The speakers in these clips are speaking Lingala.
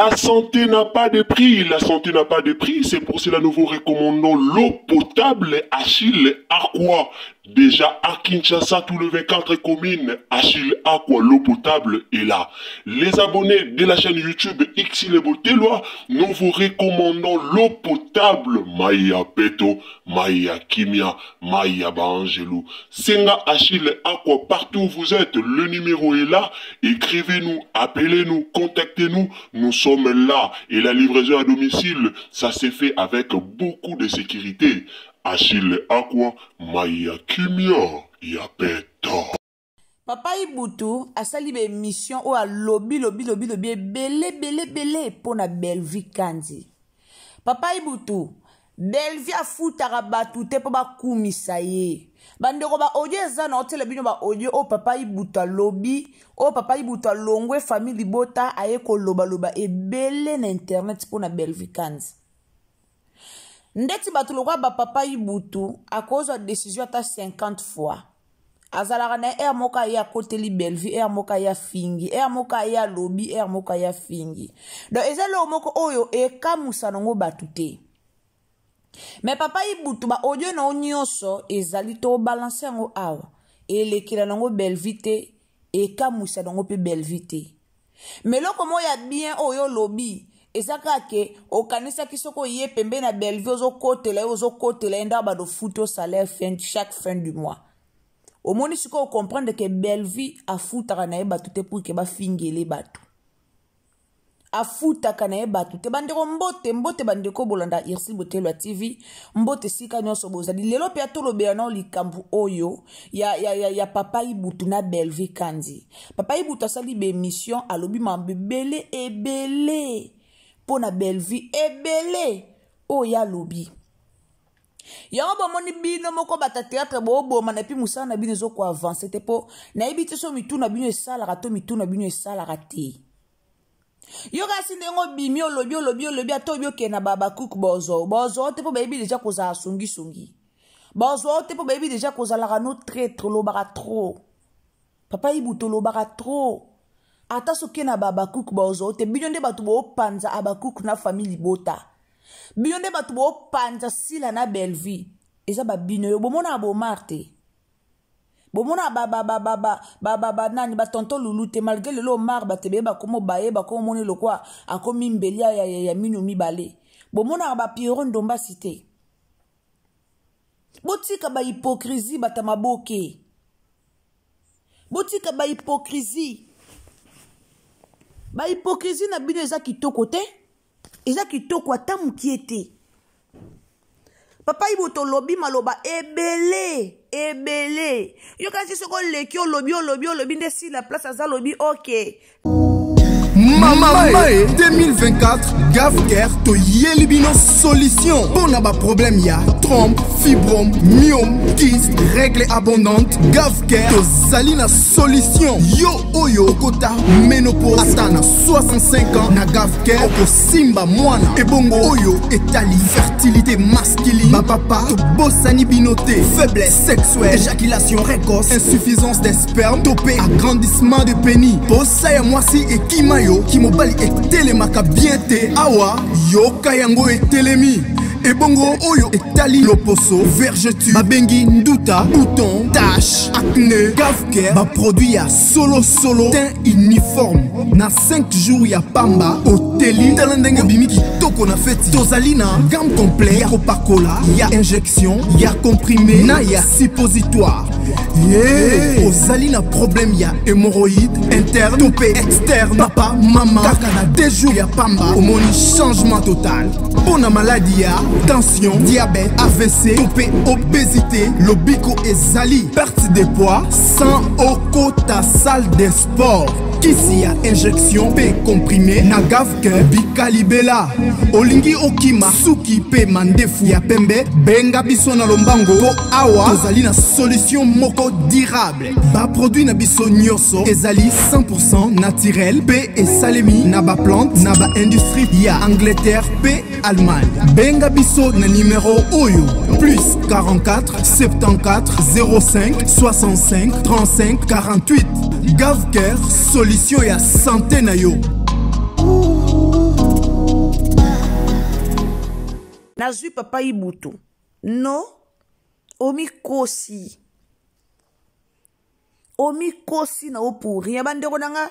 La santé n'a pas de prix, la santé n'a pas de prix, c'est pour cela nous vous recommandons l'eau potable Achille Aqua. Déjà à Kinshasa, tous les 24 communes, Achille Aqua, l'eau potable est là. Les abonnés de la chaîne YouTube Xile Boteloa, nous vous recommandons l'eau potable Maya Peto, Maya Kimia, Maya Bangelou. Senga Achille Aqua, partout où vous êtes, le numéro est là. Écrivez-nous, appelez-nous, contactez-nous, nous sommes là. Et la livraison à domicile, ça s'est fait avec beaucoup de sécurité. Achille Aqua, Maya Kimia, Yapeto. Papa Ibutu a sali be mission ou a lobby belé pour na Belvi Kanzi. Papa Ibutu, Belvi a foutara batute pour ba kumisa ye. Bandeko ba oye za na hotele bino ba oye o Papa Ibutu a lobby, o Papa Ibutu a longwe famille bota aye ko loba e belé na internet pour na Belvi Kanzi. Ndeti batulokwa ba Papa Ibutu a cause de décision ta 50 fois. Azalaka na moka ya koteli Belvi, moka ya fingi, moka ya lobby, moka ya fingi. Donc ezalo moko oyo kamusa nango batute. Mais Papa Ibutu ba audio na nyonso ezali to balancer ngo awa. Elekila nango Belvi te kamusa nango pe Belvi te. Mais loko mo ya bien oyo lobby ezaka ke okanisa kisoko ye pembe na Belvi ozo kotela ndaba do futo salaire chaque fin du mois. Au moins si on comprend que Belvi a foutaka na batute pour que ba fingele batu. A foutaka na batute bandeko mbote bandeko bolanda Irsi Botelwa TV mbote sika nyonso bozali lelo pe atolobe na likambu oyo ya Papa Ibutu na Belvi Kanzi. Papa Ibutu asali be mission alobi mambe belé ebele pour na Belvi ebele o ya lobi. Yango bomoni bino moko bata théâtre boma na pi musana na bino zoko avancer te po na ebite so mitu na bino esala rato mitu na bino esala raté. Yo ga sindengo bimi olobi atobio ke na baba cook bozo te po baby déjà koza songi bozo te po baby déjà koza la no traître lo bara trop. Papa Ibutu lo bara trop. Ata so ke na baba cook bozo te bino nde batu bo panza abacook na famille bota. Bionde batu bo panza sila na Belvi. Eza ba bino yo bomona bo marte. Bomona ba nani ba tonton Lulu te malgré le lo mar ba tebe ba komo baye ba komo moni lo kwa akomi mbelia ya mino mi bale. Bomona ba Pierron Ndomba cité. Botika ba hypocrisie batamaboke. Botika ba hypocrisie. Ba hypocrisie na bino eza kitoko te. Eza kitoko ata mukiete. Papa Ibutu lobi maloba ebele. Yo kasi soko leki lobi ndesi la place aza lobi ok. Mama 2024 Gavker to yelibino solution. Bon aba problème ya trompe, fibrome, myome, kyste, règle abondante. Gavker to zalina solution. Yo oyo kota ménopause atana 65 ans na Gavker oko simba mwana. Ebongo oyo etali fertilité masculine. Ma papa to bosani binoté, faiblesse sexuelle, éjaculation précoce, insuffisance des spermes, topé agrandissement de pénis. Bossa ya mwasi et kimayo ki mobali etelemaka bien te awa yoka yango etelemi. Ebongo oyo etali loposo, vergeture, babengi nduta, bouton, tache, acné. Gavker ba produit ya solo teint uniforme. Na 5 jours ya pamba oteli talendenge bimi kitoko na feti. Tozalina gamme complet ya Coca-Cola, ya injection, ya comprimé, na ya suppositoire. Ozalina problème ya hémorroïde interne, topé externe, papa, maman. Kaka na 2 jours ya pamba omoni changement total. Bona maladie ya tension, diabète, AVC, topé, obésité, lobiko ezali, perte de poids, sans okota salle de sport. Kisi ya injection pe comprimé na Gavker bikalibela. Olingi okima suki pe mandefu ya pembe benga biso na lombango po awa tozali na solution moko durable. Ba produit na biso nyonso ezali 100% naturel pe esalemi na ba plante na ba industrie ya Angleterre pe Allemagne. Benga biso na numéro oyo plus 44 74 05 65 35 48. Gavker solution ya santé na yo. nazwi papa Ibutu no omikosi na o pour rien bandeko nanga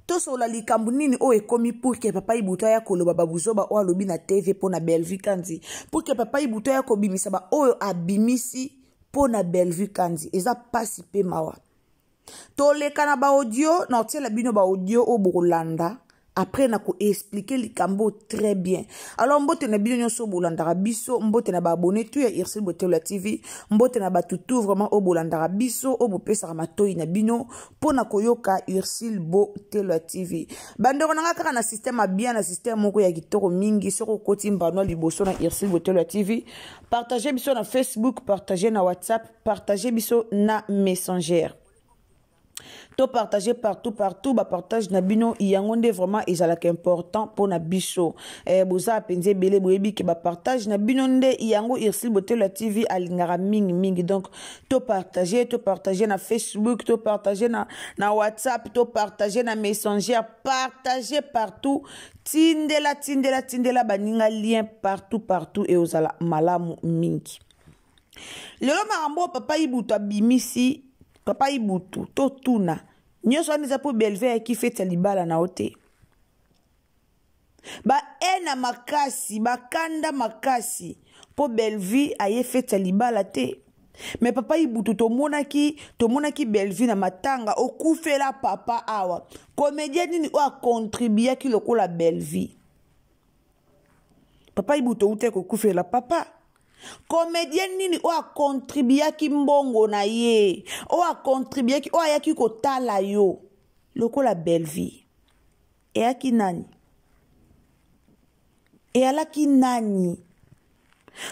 tosola likambo nini o ekomi pour que papa Ibutu ya koloba babuzoba o alobi na TV po na Bellevue Kandi pour que papa Ibutu ya kobimisa ba oyo abimisi po na Bellevue Kandi eza pasi pe mawa toleka na ba audio na otiela bino ba audio o bokolanda après na ko expliquer likambo très bien alors mbote na bino nyonso bolandaka biso mbote na ba abonné tout ya Ursule Botelwa TV mbote na ba tutu vraiment o bolandaka biso o bopesaka matoi na bino pona koyoka Ursule Botelwa TV bandeko nanga kaka na système bien na système moko ya kitoko mingi soko koti mbano liboso na Ursule Botelwa TV partagez biso na Facebook partagez na WhatsApp partagez biso na Messenger to partager partout ba partage na bino yangonde vraiment ezalaka important pour na biso boza penze belé boyebi ke ba partage na bino nde yango Ursule Botelwa TV alingara mingi donc to partager na Facebook to partager na WhatsApp to partager na Messenger partager partout tindela baninga lien partout et ozala malamu mingi lelo makambo papa Ibutu abimisi papa Ibutu to tuna nyonso aniza po Bellevue ki fete libala na ote ba ena makasi bakanda makasi po Bellevue aye fete libala te mais papa Ibutu tomonaki Bellevue na matanga okufela papa awa comédien nini o a contribué ki lokola Bellevue papa Ibutu ute ko kufela papa comédien nini o a contribué ki mbongo na ye o a contribué ki o ayaki kotala yo lokola Bellevue e aki nani e alaki nani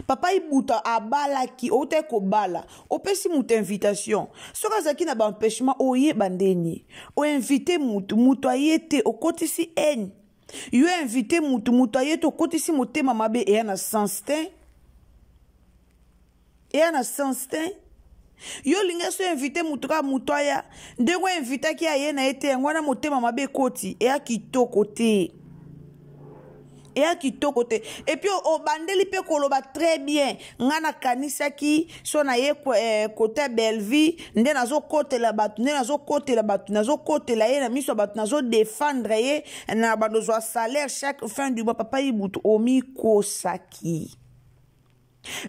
papa Ibutu abalaki o te ko bala o pesi mutu invitation soka zaki na ba empêchement o ye bandeni o invité mutu ayete o kotisi en yo invité mutu ayete o kotisi motema mabe e na sens te yo linga so invité mutu ka mutu aya ndeko invité ki aye na ete ngwana motema mabe koti e akitoko te et puis o bandeli pe koloba très bien ngana kanisa ki so na ye côté Bellevue nde nazo kotela batu nazo kotela ye na miso batu nazo défendre ye na bandozwa salaire chaque fin du mois papa Ibutu omi kosaki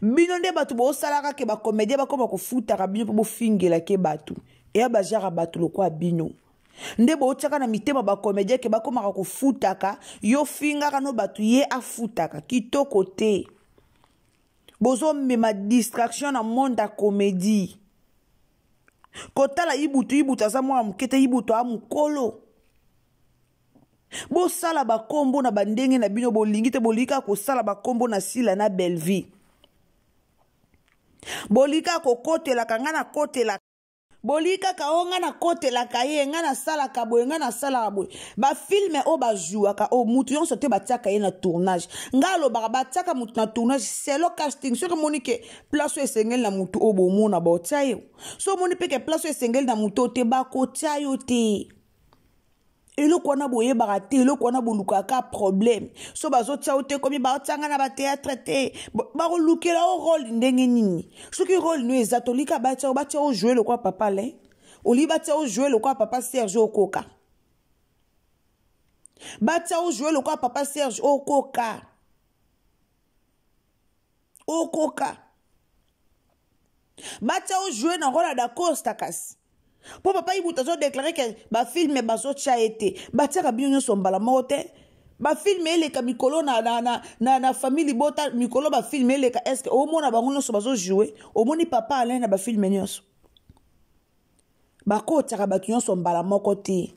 bino nde batu bo salaka ke ba comédien ba koma ko futaka bino po fingela ke batu e ya bajara batu lokwa bino nde bo tsaka na mitema ba comédien ke ba koma ko futaka yo fingaka no batu ye afutaka kitoko te bozo mema distraction na monde ya comédie kotala Ibutu aza mwa mukete Ibutu a mukolo bo sala ba kombo na bandenge na bino bolingi te bolika ko sala ba kombo na sila na Bellevue bolika ko kotela kangana kotela bolika ka onga na kotela kaye nga na sala kaboye nga na sala kaboye ba filme o ba jouaka o mutu yonso te batiaka ye na tournage ngalo ba batiaka mutu na tournage c'est le casting so que monique place esengeli na mutu o bomona ba otiayo so moni pe ke place esengeli na mutu te ba ko tiayo te eloko wana boyebaka te eloko wana bolukaka problème so bazotia te komi baotianga na bateatre te bakolukela o rôle ndenge nini soki rôle no eza tolika batia o jouer lokwa papa le oli batia o jouer lokwa papa Serge Okoka batia o jouer lokwa papa Serge Okoka batia o jouer na rôle da Costa kasi po papa Ibutu azo déclarer que ba filme bazo tia été batiaka bino nyonso mbala moko te ba filme eleka mikolo na famille bota mikolo ba filme eleka est-ce que au mona bango nyonso bazo jouer au moni papa Alain na ba filme nyonso bakotiaka bato nyonso mbala moko te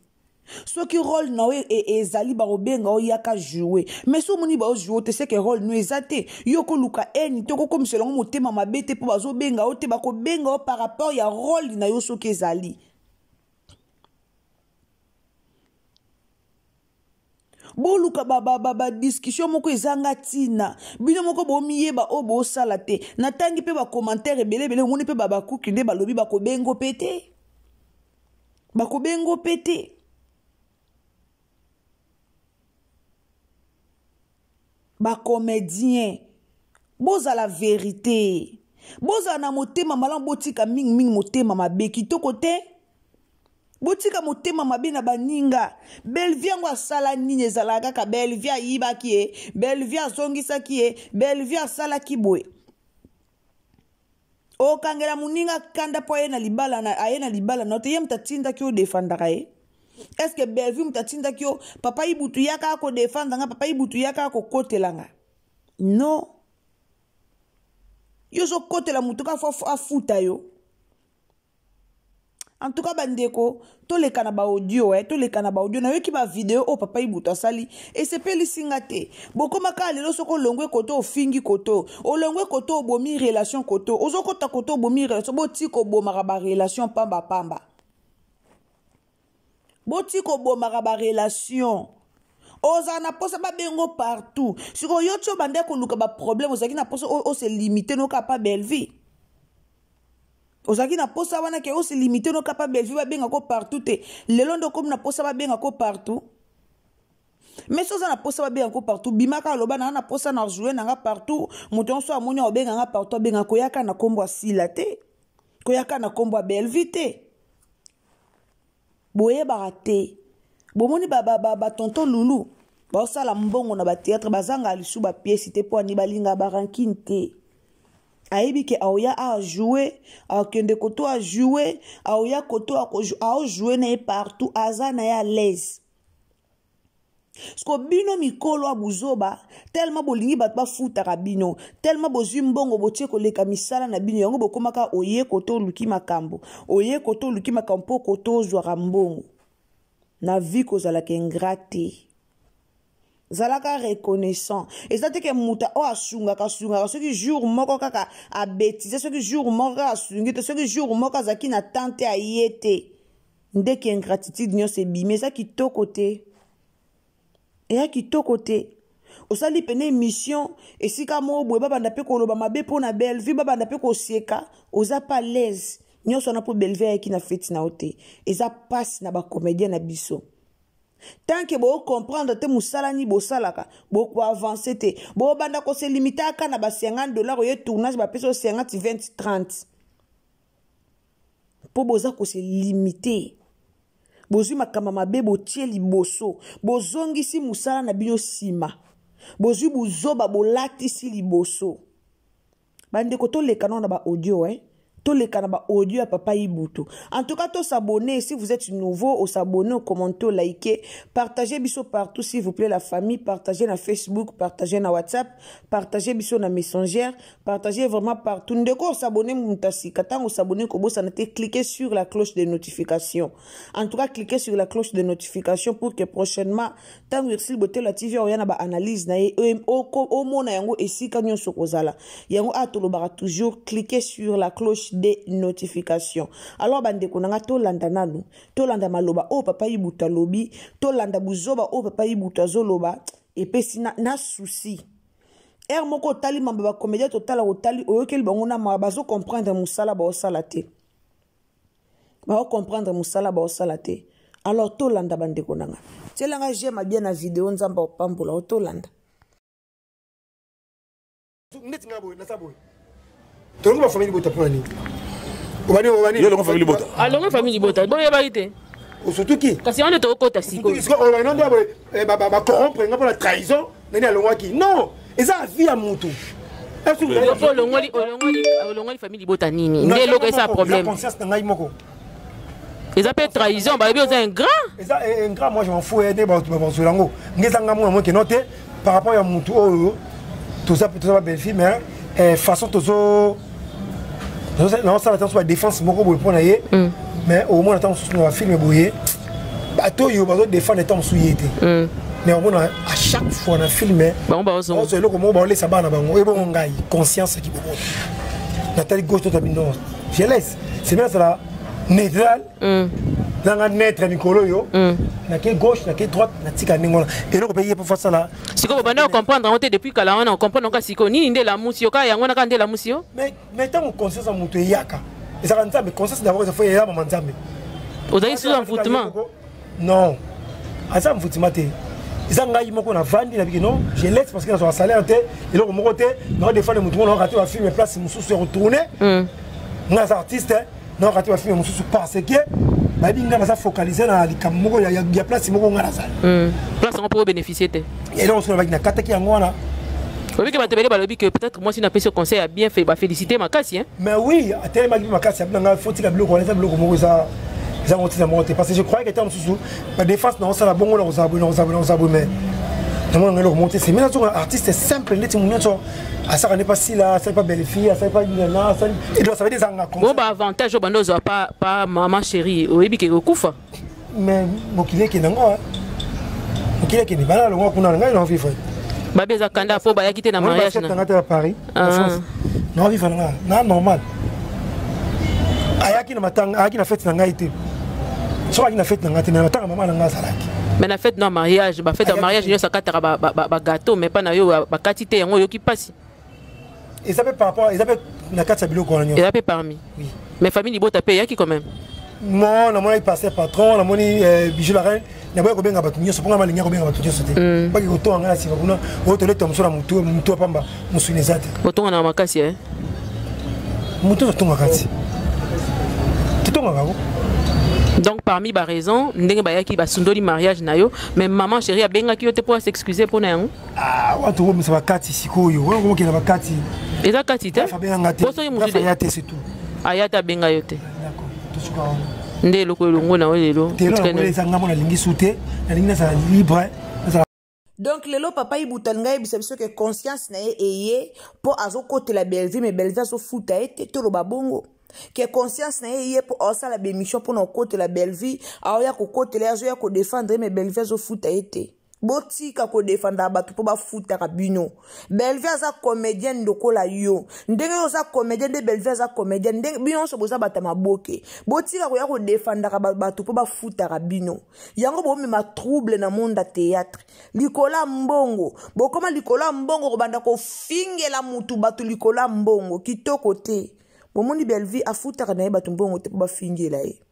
soki rôle na we ezali bakobenga oyaka jouer mais so moni bao jouer te c'est que rôle no ezate yo koluka eni to kokomisela ngo motema mabe te po bazobenga o te bakobenga o par rapport ya rôle na yo soki ezali boluka ba discussion moko ezanga tina bino moko bomiyeba o bosala te natangi pe ba commentaire ebele ngoni pe bakuki nde balobi bakobengo pete ba comédien boza la vérité boza na motema malam botika mingi motema mabe kitoko te botika motema mabe na baninga Bellevie ngo asala nini ezalaka ka Bellevie ayibaki e Bellevie azongisaki e Bellevie asala kiboye o kangela muninga kanda po ayena libala na te yem tatinda ki o defendaka e est-ce que Bellevie mtatinda ki o papa ibutu yaka ko defendanga papa ibutu yaka ko kotelanga non yo zo kotela mutuka fo afuta yo. En tout cas, bandeko, tous les canaba audio, na yo ki ba vidéo o papa ibuta sali et c'est pe lisingate. Boko maka lelo soko longwe koto o fingi koto, o longwe koto o bomi relation koto, o zo kota koto o bomi relation, bo tiko bo maraba relation pamba. Bo tiko bo maraba relation. Oza na posa ba bengo partout. Siko yo tso bandeko luka ba problème, ozaki na posa o se limiter no ka pa Bellevie. Ozaki na posa wana ke o se limiter no capable Bellevie ba benga ko partout te lelondo comme na posa ba benga ko partout mais so za na posa ba benga ko partout bimaka loba na posa na jouer na nga partout muton so amonya o benga nga partout benga ko yaka na kombo asila te ko yaka na kombo Bellevie te boye barate bomoni ba tonton Loulou ba sala mbongo na ba théâtre bazanga lisu ba pièce te po ani balinga barankine te ayebi ke aoya a jouer akende koto a jouer aoya koto a jouer na partout aza na ya l'aise sko bino mikolo abuzoba tellement bolingi bat ba futa rabino tellement bozwi mbongo botie koleka misala na bino yango bokomaka oye koto luki makambo koto zwa mbongo na vie kozala ke ingrate zalaka reconnaissant et ça te que muta o asunga ce qui jour moko kaka a bêtise ce qui jour moko asungi ce qui jour moko zaki na tante a yete ndeke ingratitude nyo se bi mais ça qui to côté et a qui to côté osali pene mission et si ka mo boye baba ndape ko loba mabe pona Bellevie baba ndape ko sieka oza pas l'aise nyo sona po Bellevie qui na fête na ote et ça passe na ba comédien na biso. Tant que vous comprendre te musala ni bosalaka bo ko avancer te bo banda ko se limiter aka na ba $50 oye tournage ba peso 50 20 30 po boza ko se limiter bozwi makama mabe botie liboso bozongisi musala na bino sima bozwi buzoba bolatisi liboso bande ko to leka na ba audio tous les canaba audio à papa Ibutu. En tout cas, tous s'abonner. Si vous êtes nouveau, au s'abonner, au commenter, au liker. Partagez biso partout, s'il vous plaît, la famille. Partagez na Facebook, partagez na WhatsApp, partagez biso na Messenger, partagez vraiment partout. Ndeko s'abonner moutasi. Katang au s'abonner kobo ça n'était cliquez sur la cloche de notification. En tout cas, cliquez sur la cloche de notification pour que prochainement, tant que boté la TV oyana ba analyse na o mona yango esi kanyo sokozala. Yango atolobara toujours cliquez sur la cloche des notifications. Alors bandeko nanga to landa nanu, to landa maloba o papa Ibuta lobi, to landa buzoba o papa Ibuta zoloba et pesi na souci. Moko tali mamba ba comédien total o tali o yokel bangona ma bazo comprendre musala ba osalate. Ba comprendre musala ba osalate. Alors to landa bandeko nanga. Tselanga j'aime bien la vidéo nzamba opambola o to landa. Tu as famille Bota pour aller. Yo la famille Bota. Alors la famille Bota. Bon ya baité. Surtout qui? Kasi on est au côté siko. On va non ba corrompre nga pour la trahison. Nani alongwa ki? Non. Eza vie à mutu. Est-ce que vous longoli famille Bota nini? Ndelo que ça problème. La conscience ngai moko. Ils appellent trahison, bah bien c'est un grand. Un grand moi je m'en fous aider ba sur lango. Ngeza ngamo mo ke noté par rapport à mutu oh tout ça belle fille mais façon toujours non ça attend sur la défense moko boy pour naie mais au moins attend sur le film boyer bateau yo bateau défendre temps souyete mais au moins à chaque fois on a filmé bon bah on se le comment on laisse ça bana bango et bon ngai conscience qui bon Nathalie gauche tout abino je laisse c'est bien ça là neutral dans net Nicolo yo na que gauche na que droite na tika ningola et donc payer pour faire ça là siko banda comprendre on depuis kala on comprendre ka siko nini ndela musio ka yango na ka ndela musio mais tant conscience à mutu yaka et ça rend ça mais conscience d'abord il faut y aller maman nzambe vous avez sous un foutement non à ça foutement té ils ont gagné mon vandi na bikino je laisse parce que dans son salaire et là mon côté non des fois les moutons on raté va filmer place musu se retourner les artistes non raté va filmer musu parce que ba dinga va focaliser na likamoko ya place moko ngala ça place on peut bénéficier et là on se va na kataki ngwana oui que peut-être moi si n'a pas ce conseil a bien fait féliciter ma casse hein mais oui à tellement ma casse il faut il a bloqué on les a bloqué moko ça ils ont monté parce que je croyais que était en sous la défense non ça la bon on aux abonnés on a remonté c'est maintenant un artiste simple les gens à ça n'est pas si là c'est pas belle fille ça pas une nana ça il doit savoir des angles bon bah avantage au bando pas maman chérie au ebi que kufa mais mokile ki nango mokile ki ni bana longo kuna ngai non vivre ba beza kanda fo ba yakite na mariage na à Paris en France non vivre na normal ayaki na matanga ayaki na fête na ngai te so ayaki na fête na ngai te na matanga maman na ngai salaki. Mais la fête non mariage, la fête en mariage, il y a ça gâteau, mais pas na yo ba quantité yango yo qui passe. Et ça peut par rapport, ils appellent la carte sabilo quoi. Il a fait parmi. Oui. Mais famille ni bota paye qui quand même. Non, la monnaie passé patron, la monnaie bijou la reine, na boya ko benga batu nyoso ponga malinga ko benga batu nyoso te. Ba ki ko ngala si ba kuna, o to le tom so la mutu pamba musuneza te. Otonga na makasi hein. Mutu to makasi. Titonga ngako. Donc parmi les raisons, ndenge ba yaki ba sundoli mariage na yo, mais maman chérie a benga ki yo te pour s'excuser pour na yango. Ah, watu wo msa bakati sikoyo. Wo ko kina bakati. Eza kati te. Poso yo musu de c'est tout. Ayata benga yo te. D'accord. Tout ce qu'on. Nde loko longo na lelo. Donc lelo papa ibutalanga ebisa biso que conscience na eye pour azo côté la Belgique mais Belgique so futa ete to lo babongo. Que conscience na ye pour osa la bémission pour nos côté la Belgique aoya ko côté la azoya ko défendre mais Belgique so futa ete. Botika ko défendre batu po ba futa ka bino. Belgique za comédienne ndoko la yo. Ndenge yo za comédienne de Belgique za comédienne ndenge bino so boza bata maboke. Botika ko ya ko défendre ka batu po ba futa ka bino. Yango bo me ma trouble na monde théâtre. Likola mbongo. Bo koma likola mbongo ko banda ko fingela mutu batu likola mbongo kitoko te. Bomoni Belvi afutaka na ye batu mbongo te po bafingela ye.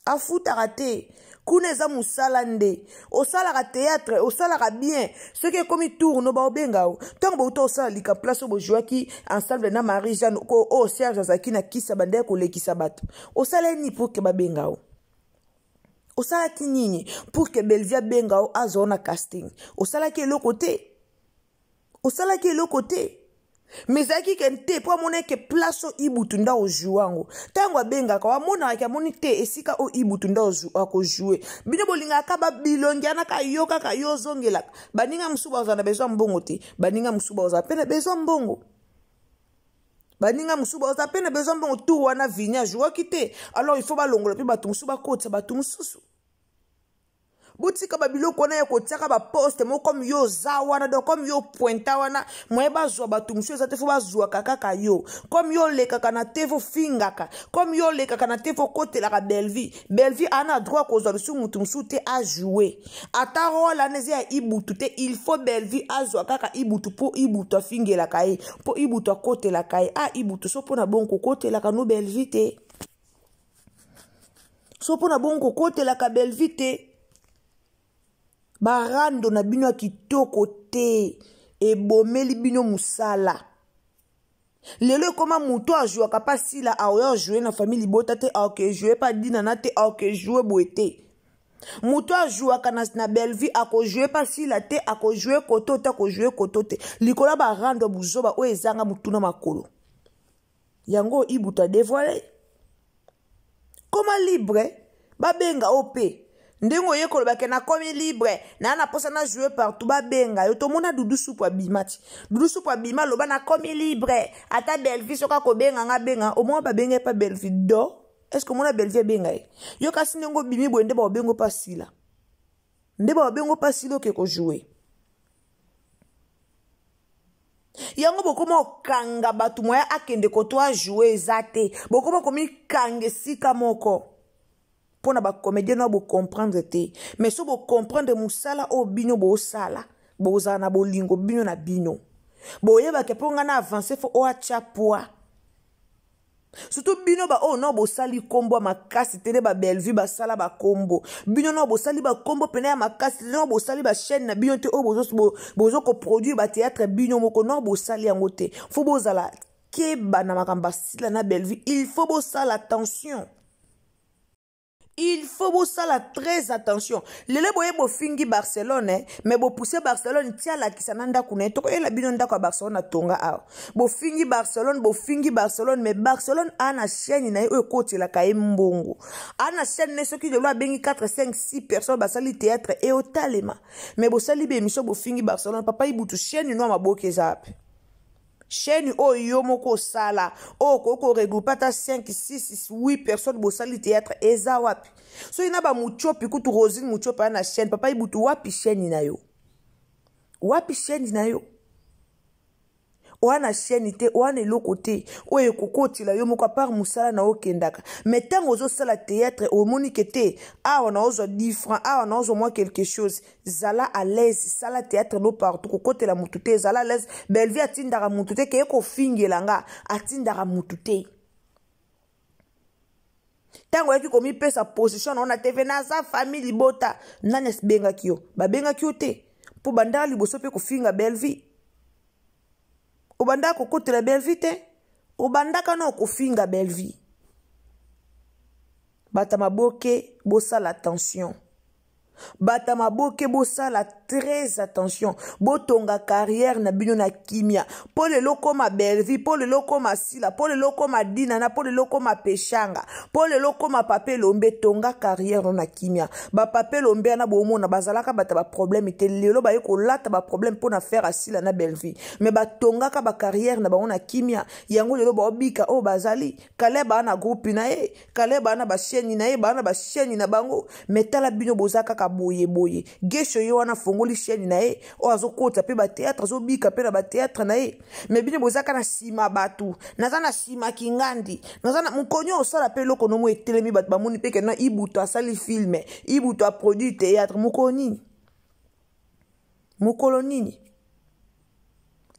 Afutaka te. Kuneza musala nde. Osalaka théâtre, osalaka bien. Ce qui est comme tourne ba obenga o. Tant ba uto osala lika place bo joaki ensemble na Marie-Jeanne ko o Serge Zaki na kisa bande ko lekisa batu. Osala ni pour que ba benga o. Osala ki nini pour que Belvia benga o azona casting. Osala ki le côté. Osala ki le côté. Mais zaki kente po mona ke place o ibutunda o jouango tango abenga ka mona ka monite esika o ibutunda o ako jouer bino bolinga ka ba bilongiana ka yoka ka yozongela baninga musuba ozana besoin mbongo te baninga musuba oza pena besoin mbongo baninga musuba oza pena besoin mbongo tout wana vinya jouer kite alors il faut ba longola pe batu musuba kotsa batu mususu Boutika babilo kona ya kotiaka ba poste mo comme yo zawana do comme yo pointa wana moeba zwa batu monsieur za tefo bazwa kaka yo comme yo le kaka na tefo fingaka comme yo le kaka na tefo côté la Belvi ana droit ko zwa su mutu msute a jouer ata rola nezi ya ibutu te il faut Belvi azwa kaka ibutu po ibutu fingela kai po ibutu côté la kai a ibutu so pona bonko côté la kanu Belvi te so pona bonko côté la ka Belvi te barando na bino ya kitoko te ebomeli bino musala lelo koma muto ajouer kapasi la aoya jouer na famille bota te aoke jouer pa dina na te aoke jouer boete muto ajouer kana na Belvi ako jouer pa si la te ako jouer koto te ako jouer koto te likola barando buzoba o ezanga mutuna makolo yango ibuta dévoiler koma libre babenga ope Ndengo ye kolo bake na komi libre na na posa na jouer partout ba benga yo to mona dudu supu abimati dudu supu abima loba na komi libre ata Belvi soka ko benga nga benga o mo ba benga pa Belvi do est-ce que mona Belvi benga yo kasi ndengo bimi bo ndeba obengo pa sila ndeba obengo pa silo ke ko jouer yango bokoma kanga batu moya akende ko to a jouer zate bokoma komi kange sika moko pour na ba comédien no bo comprendre te mais so bo comprendre musala o bino bo sala bo zana bo lingo bino na bino bo yeba ke ponga na avancer fo o acha poa Surtout bino ba oh non bo sali kombo makasi tene ba Bellevue ba sala ba kombo. Bino non bo sali ba kombo pene ya makasi non bo sali ba chaîne na bino te oh bozo ko produire ba théâtre bino moko non bo sali yango te. Faut bo zala ke ba na makamba sila na Bellevue. Il faut bo sala attention. Il faut bo sala très attention. Lele boye bo fingi Barcelone mais bo pousser Barcelone tia la kisananda kuna to e la bino ndako Barcelone atonga a. Bo fingi Barcelone mais Barcelone ana chaîne na e koti la kae mbongo. Ana chaîne ne soki de loi bengi 4 5 6 personnes ba sali théâtre et au talema. Mais bo sali be mission bo fingi Barcelone papa ibutu chaîne no maboke zape. Chaîne o yomoko sala o koko regroupe ta 5 6 8 personnes bo sali théâtre eza wapi so ina ba muchopi kutu Rosine muchopa na chaîne papa ibutu wapi chaîne na yo wana chaîne te wana lokote o ekokoti la yomoko par musala na okendaka mais tant ozo sala théâtre o monique te a on a ozo 10 francs a on a ozo moins quelque chose zala à l'aise sala théâtre no partout kokote la mutute zala à l'aise Bellevue atindara mutute ke ko fingelanga atindara mutute tango yaki komi pesa position on a TV na sa famille libota nani benga kio ba benga kio te po bandali liboso pe ko finga Bellevue Obanda ko kote la Bellevue te obanda kano ko finga Bellevue batama boke bosa l'attention batama boke bosa la très attention botonga carrière na bino na kimia po le loko ma Bellevue po le loko ma sila po le loko ma dina na po le loko ma peshanga po le loko ma pape lombe tonga carrière na kimia ba pape lombe na bomona bazalaka bata ba problème te lelo ba yeko lata ba problème pour na faire asila na Bellevue mais ba tonga ka ba carrière na ba na kimia yango lelo ba obika o bazali kale ba na groupe na e kale ba na ba chaîne na e ba na ba chaîne na bango metala bino bozaka ka boye gesho yo wana fongoli chaîne na e o azokota pe ba théâtre zo bika pe na ba théâtre na e mais bino bozaka na sima batu nazana sima kingandi nazana mukonyo osala pe loko no mo etelemi bat ba moni pe ke na ibuto asali film ibuto a produit théâtre mukolo nini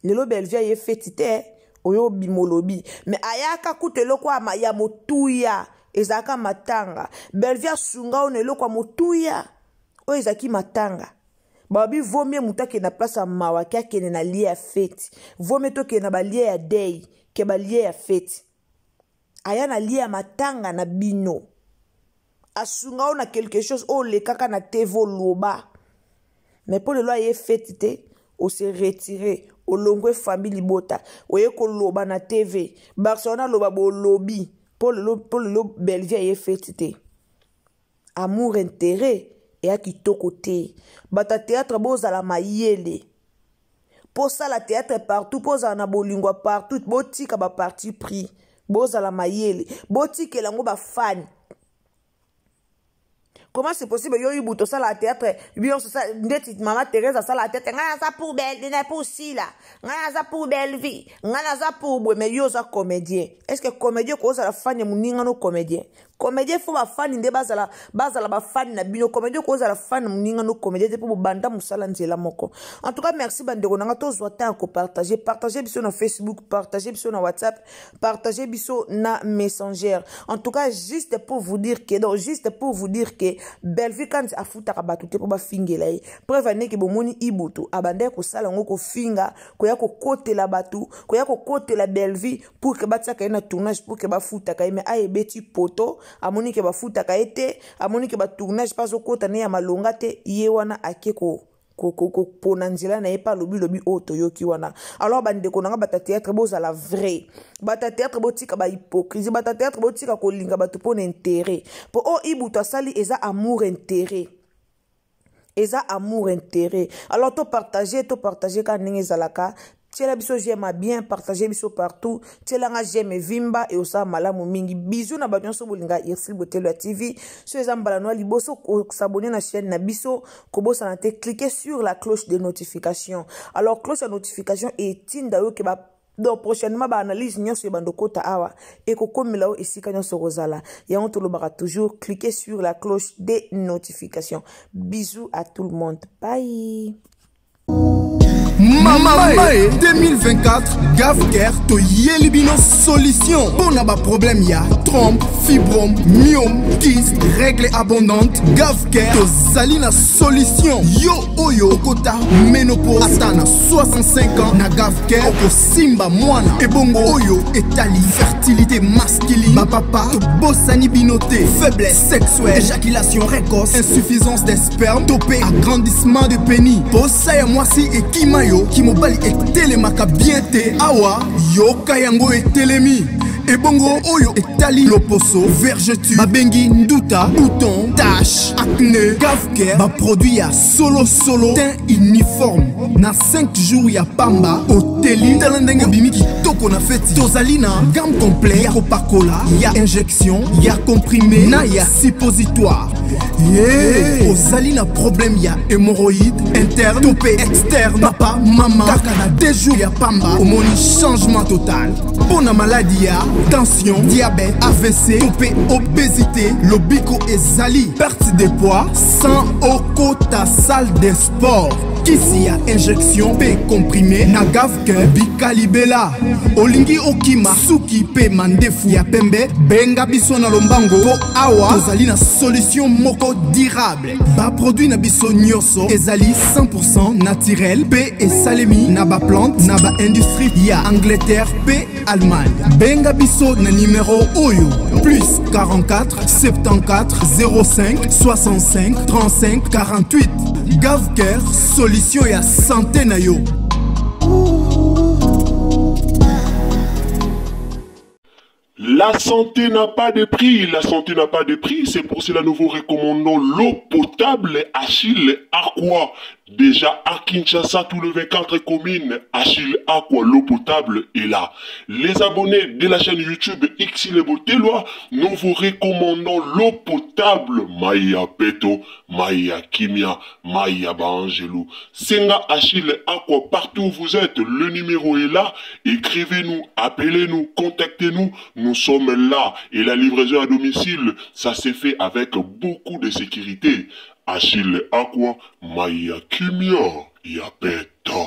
lelo Bellevue ye fetite oyo bimolobi mais ayaka kuteloko ama ya motuya ezaka matanga Bellevue sunga oneloko motuya o ezaki matanga babi vomie mutake na place ya mawaki akene na lie ya fete vomie toke na balie ya day ke balie ya fete aya na lie ya matanga na bino asunga ona quelque chose o le kaka na tevo loba mais pour le loi ye fete te o se retirer o longwe famille bota o ye ko loba na TV Barcelona loba bo lobby pour le Bellevue ye fete te amour intérêt et à qui to côté bata théâtre boza la mayele pour ça la théâtre partout poza na bolingwa partout botika ba parti pris boza la mayele botika lango ba fan. Comment c'est possible yo ibuto ça la théâtre bien ça ndeti maman Thérèse ça la théâtre ngana ça pour Bellevue na pour sila ngana ça pour Bellevue ngana ça pour boy mais yo ça comédien est-ce que comédien ko ça la fan ya muninga no comédien comédien faut ba fan nde bazala ba fan na bino comédien ko za la fan muninga no comédien te pour banda musala nzela moko. En tout cas merci bandeko nanga to zwata ko partager biso na Facebook partager biso na WhatsApp partager biso na Messenger. En tout cas juste pour vous dire que Bellevue quand afutaka batu te po ba fingela ye preuve ne ke bomoni ibutu abande ko sala ngo ko finga ko ya ko kote la batu ko ya ko kote la Bellevue pour que batsaka na tournage pour que ba futaka me aye beti poto amoni ke ba futaka ete amoni ke ba tournage pas okota ne ya malonga te ye wana akeko pona nzela na ye pa lobi oto yoki wana. Alors bandeko nanga bata théâtre boza la vrai bata théâtre botika ba hypocrisie bata théâtre botika ko linga batu pona intérêt po o ibuto asali eza amour intérêt alors to partager ka ndenge zalaka tiela biso j'aime bien partager biso partout tiela nga j'aime vimba et osa malamu mingi bisous na banyoso bolinga Irsil Botelo TV so ezambala no liboso ko s'abonner na chaîne na biso ko bosa na te cliquer sur la cloche de notification. Alors cloche de notification et tinda yo ke ba donc prochainement ba analyse nyonso bandokota awa et ko komela o esika nyonso rozala yango to lobaka toujours cliquer sur la cloche de notification. Bisous à tout le monde, bye. Mamae 2024 Gafker to Yelibino solution. Bon a ba problème ya trompe, fibrome, myome, kyste, règle abondante. Gafker to Zalina solution. Yo oyo kota ménopause atana 65 ans na Gafker oko simba mwana. Ebongo oyo etali fertilité masculine. Ba papa to bossani binoté, faiblesse sexuelle, éjaculation précoce, insuffisance des spermes, topé agrandissement de pénis. Bossa moi si et kimayo ki mobali et télémaka bien te awa yo kayango et télémi. Ebongo oyo etali loposo, vergeture, babengi nduta, bouton, tache, acné. Gafker ba produit ya solo teint uniforme. Na 5 jours ya pamba oteli talandenge bimiki toko na feti. Tozalina gamme complet ya Coca-Cola, ya injection, ya comprimé, na ya suppositoire. Yeah. Ozalina problème ya hémorroïde interne, topé externe, papa, maman. Kaka na 2 jours ya pamba omoni changement total. Bona maladie ya tension, diabète, AVC, topé, obésité, lobico et zali, perte de poids, sans oko ta salle de sport. Kisi ya injection pe comprimé na Gafker bikalibela olingi okima suki pe mandefu ya pembe benga biso na lombango po awa tozali na solution moko durable. Ba produit na biso nyonso ezali 100% naturel pe esalemi na ba plante na ba industrie ya Angleterre pe Allemagne. Benga biso na numéro oyo plus 44 74 05 65 35 48. Gafker solution ya santé na yo. La santé n'a pas de prix, la santé n'a pas de prix, c'est pour cela nous vous recommandons l'eau potable Achille Aqua. Déjà à Kinshasa, tout le 24 communes, Achille Aqua, l'eau potable est là. Les abonnés de la chaîne YouTube Xile Boteloa, nous vous recommandons l'eau potable Maya Peto, Maya Kimia, Maya Bangelou. Senga Achille Aqua, partout où vous êtes, le numéro est là. Écrivez-nous, appelez-nous, contactez-nous. Nous sommes là et la livraison à domicile, ça s'est fait avec beaucoup de sécurité. Achille Aqua, Maya Kimia, Yapeto.